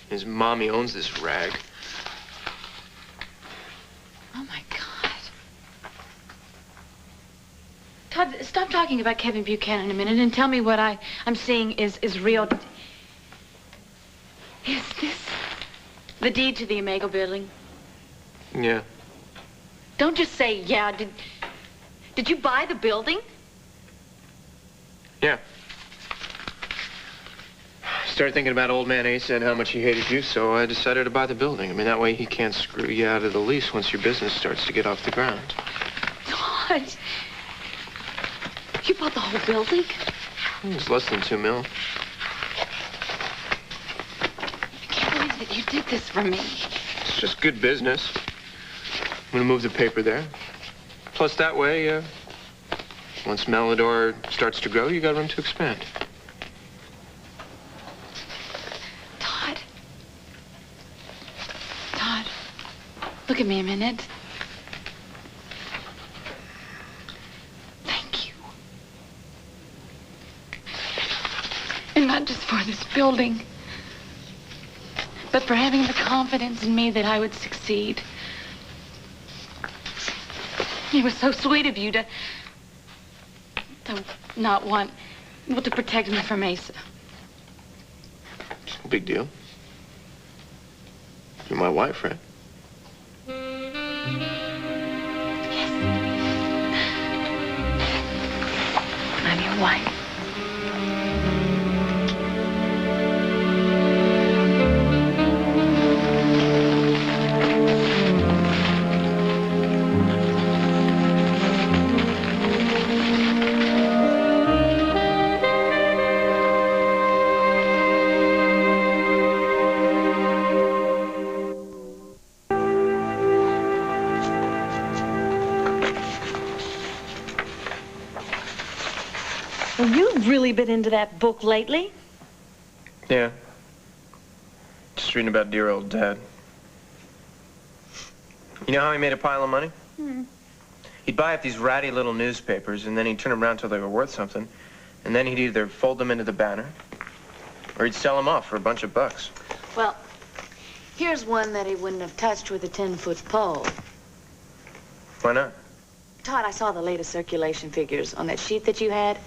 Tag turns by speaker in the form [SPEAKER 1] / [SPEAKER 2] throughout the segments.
[SPEAKER 1] His mommy owns this rag.
[SPEAKER 2] Oh, my God. Todd, stop talking about Kevin Buchanan a minute and tell me what I'm seeing is real. Is this the deed to the Omega building?
[SPEAKER 1] Yeah.
[SPEAKER 2] Don't just say yeah. Did you buy the building?
[SPEAKER 1] Yeah. Started thinking about old man Asa and how much he hated you, so I decided to buy the building. I mean, that way he can't screw you out of the lease once your business starts to get off the ground.
[SPEAKER 2] Todd, you bought the whole building?
[SPEAKER 1] It was less than $2 million.
[SPEAKER 2] I can't believe that you did this for me.
[SPEAKER 1] It's just good business. I'm gonna move the paper there. Plus, that way, once Melodor starts to grow, you got room to expand.
[SPEAKER 2] Todd, look at me a minute. Thank you. And not just for this building, but for having the confidence in me that I would succeed. It was so sweet of you to not want, well, to protect me from Asa.
[SPEAKER 1] It's no big deal. You're my wife, right?
[SPEAKER 2] Yes. I'm your wife.
[SPEAKER 3] Well, you've really been into that book lately.
[SPEAKER 1] Yeah. Just reading about dear old Dad. You know how he made a pile of money? He'd buy up these ratty little newspapers, and then he'd turn them around till they were worth something. And then he'd either fold them into the banner, or he'd sell them off for a bunch of bucks.
[SPEAKER 2] Well, here's one that he wouldn't have touched with a 10-foot pole.
[SPEAKER 1] Why not?
[SPEAKER 2] Todd, I saw the latest circulation figures on that sheet that you had.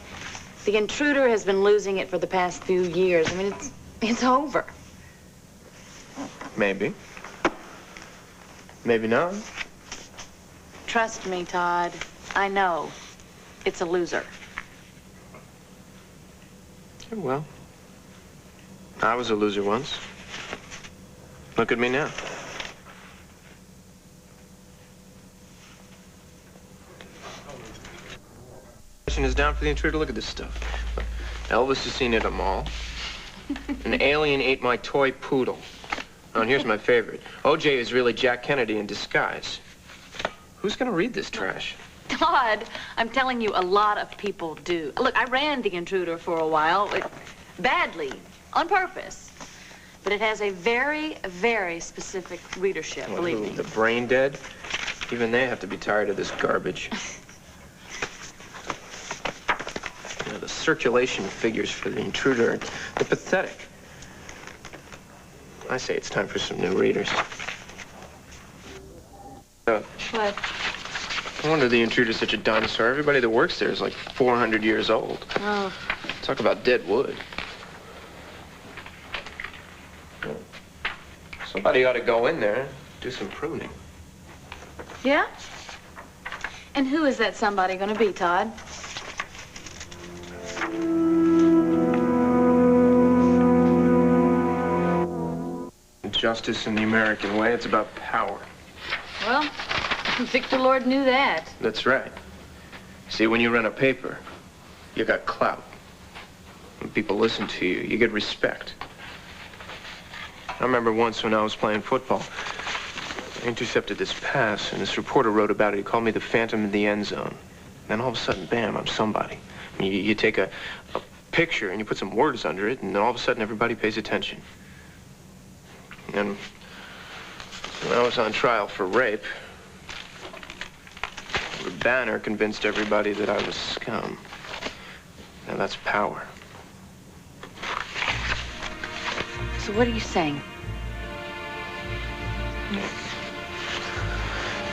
[SPEAKER 2] The intruder has been losing it for the past few years. I mean, it's over.
[SPEAKER 1] Maybe. Maybe not.
[SPEAKER 2] Trust me, Todd. I know. It's a loser.
[SPEAKER 1] Yeah, well, I was a loser once. Look at me now. Is down for the intruder. Look at this stuff. Elvis is seen at a mall. An alien ate my toy poodle. Oh, and here's my favorite. OJ is really Jack Kennedy in disguise. Who's gonna read this trash?
[SPEAKER 2] Todd, I'm telling you, a lot of people do. Look, I ran the intruder for a while, badly, on purpose. But it has a very, very specific readership, believe me.
[SPEAKER 1] The brain dead? Even they have to be tired of this garbage. You know, the circulation figures for the intruder, they're pathetic. I say it's time for some new readers.
[SPEAKER 2] What?
[SPEAKER 1] No wonder the intruder's such a dinosaur. Everybody that works there is like 400 years old.
[SPEAKER 2] Oh.
[SPEAKER 1] Talk about dead wood. Somebody ought to go in there, do some pruning.
[SPEAKER 2] Yeah? And who is that somebody gonna be, Todd?
[SPEAKER 1] Justice in the American way, it's about power.
[SPEAKER 2] Well, Victor Lord knew that.
[SPEAKER 1] That's right. See, when you run a paper, you got clout. When people listen to you, you get respect. I remember once when I was playing football, I intercepted this pass, and this reporter wrote about it. He called me the Phantom in the end zone. Then all of a sudden, bam, I'm somebody. I mean, you take a picture and you put some words under it, and then all of a sudden everybody pays attention. And when I was on trial for rape, the banner convinced everybody that I was scum. Now that's power.
[SPEAKER 2] So what are you saying?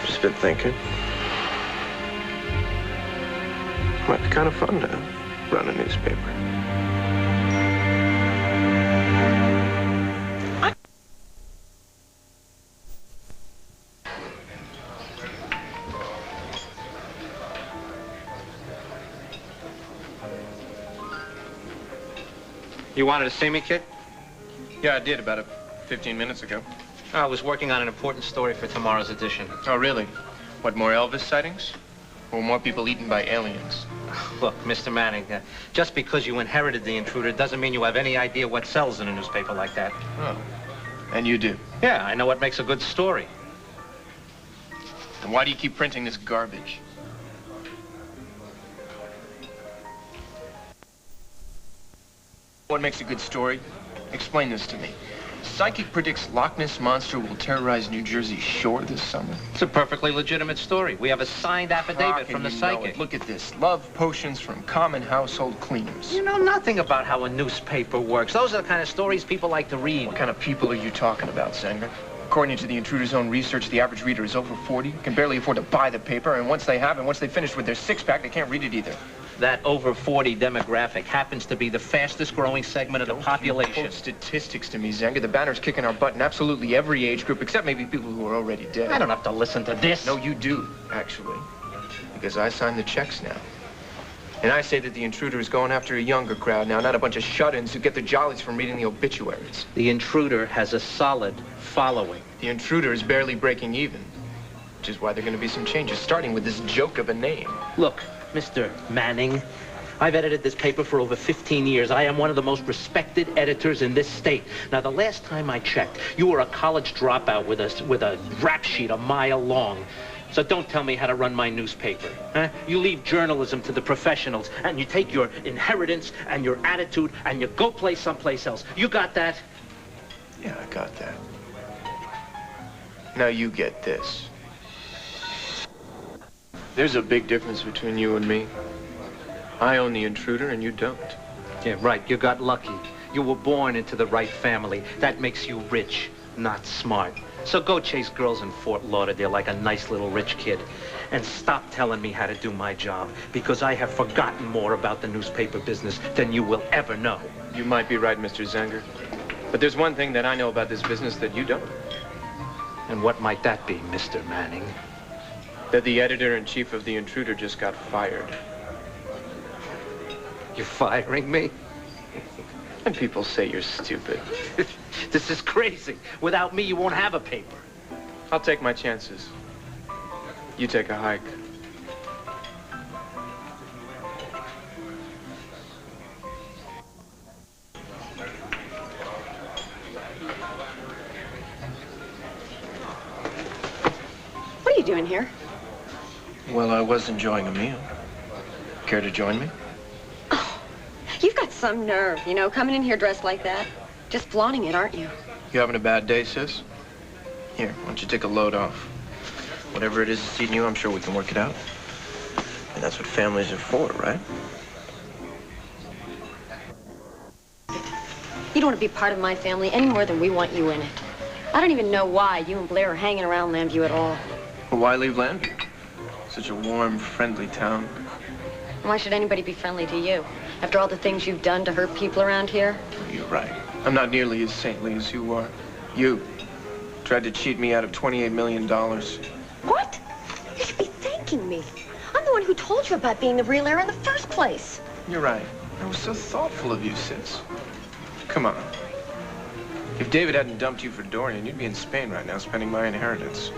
[SPEAKER 1] Just been thinking. Might be kind of fun to run a newspaper.
[SPEAKER 4] You wanted to see me, kid?
[SPEAKER 1] Yeah, I did about 15 minutes ago.
[SPEAKER 4] I was working on an important story for tomorrow's edition.
[SPEAKER 1] Oh, really? What, more Elvis sightings? Or more people eaten by aliens?
[SPEAKER 4] Look, Mr. Manning, just because you inherited The Intruder doesn't mean you have any idea what sells in a newspaper like that.
[SPEAKER 1] Oh, and you do?
[SPEAKER 4] Yeah, I know what makes a good story.
[SPEAKER 1] And why do you keep printing this garbage? What makes a good story? Explain this to me. Psychic predicts Loch Ness Monster will terrorize New Jersey shore this summer.
[SPEAKER 4] It's a perfectly legitimate story. We have a signed affidavit from the psychic.
[SPEAKER 1] Look at this. Love potions from common household cleaners.
[SPEAKER 4] You know nothing about how a newspaper works. Those are the kind of stories people like to read.
[SPEAKER 1] What kind of people are you talking about, Zenger? According to the Intruder's own research, the average reader is over 40, can barely afford to buy the paper, and once they have, and once they finish with their six-pack, they can't read it either.
[SPEAKER 4] That over 40 demographic happens to be the fastest growing segment of the population.
[SPEAKER 1] Don't quote statistics to me, Zenger. The banner's kicking our butt in absolutely every age group, except maybe people who are already dead.
[SPEAKER 4] I don't have to listen to this.
[SPEAKER 1] No, you do, actually. Because I sign the checks now. And I say that the Intruder is going after a younger crowd now, not a bunch of shut-ins who get their jollies from reading the obituaries.
[SPEAKER 4] The Intruder has a solid following.
[SPEAKER 1] The Intruder is barely breaking even, which is why there are going to be some changes, starting with this joke of a name.
[SPEAKER 4] Look, Mr. Manning, I've edited this paper for over 15 years. I am one of the most respected editors in this state. Now, the last time I checked, you were a college dropout with a rap sheet a mile long. So don't tell me how to run my newspaper. Huh? You leave journalism to the professionals, and you take your inheritance and your attitude, and you go play someplace else. You got that?
[SPEAKER 1] Yeah, I got that. Now you get this. There's a big difference between you and me. I own the Intruder and you don't.
[SPEAKER 4] Yeah, right. You got lucky. You were born into the right family. That makes you rich, not smart. So go chase girls in Fort Lauderdale like a nice little rich kid. And stop telling me how to do my job, because I have forgotten more about the newspaper business than you will ever know.
[SPEAKER 1] You might be right, Mr. Zenger. But there's one thing that I know about this business that you don't.
[SPEAKER 4] And what might that be, Mr. Manning?
[SPEAKER 1] That the editor-in-chief of the Intruder just got fired.
[SPEAKER 4] You're firing me?
[SPEAKER 1] And people say you're stupid.
[SPEAKER 4] This is crazy. Without me, you won't have a paper.
[SPEAKER 1] I'll take my chances. You take a hike.
[SPEAKER 5] What are you doing here?
[SPEAKER 1] Well, I was enjoying a meal. Care to join me?
[SPEAKER 5] Oh, you've got some nerve, you know, coming in here dressed like that. Just flaunting it, aren't you?
[SPEAKER 1] You having a bad day, sis? Here, why don't you take a load off? Whatever it is that's eating you, I'm sure we can work it out. And that's what families are for, right?
[SPEAKER 5] You don't want to be part of my family any more than we want you in it. I don't even know why you and Blair are hanging around Lambview at all.
[SPEAKER 1] Well, why leave Lambview? Such a warm, friendly town.
[SPEAKER 5] Why should anybody be friendly to you? After all the things you've done to hurt people around here?
[SPEAKER 1] You're right. I'm not nearly as saintly as you are. You tried to cheat me out of $28 million.
[SPEAKER 5] What? You should be thanking me. I'm the one who told you about being the real heir in the first place.
[SPEAKER 1] You're right. I was so thoughtful of you, sis. Come on. If David hadn't dumped you for Dorian, you'd be in Spain right now spending my inheritance.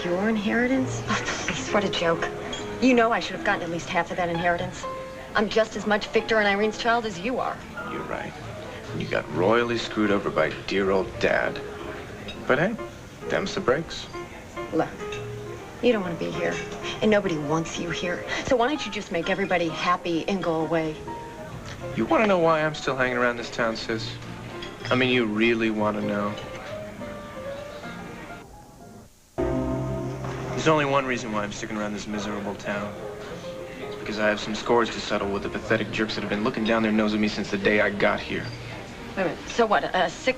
[SPEAKER 5] Your inheritance? Oh, please, what a joke. You know I should have gotten at least half of that inheritance. I'm just as much Victor and Irene's child as you are.
[SPEAKER 1] You're right. You got royally screwed over by dear old Dad. But hey, them's the breaks.
[SPEAKER 5] Look, you don't want to be here, and nobody wants you here. So why don't you just make everybody happy and go away?
[SPEAKER 1] You want to know why I'm still hanging around this town, sis? I mean, you really want to know? There's only one reason why I'm sticking around this miserable town. It's because I have some scores to settle with the pathetic jerks that have been looking down their nose at me since the day I got here.
[SPEAKER 5] Wait a minute. So what, a sick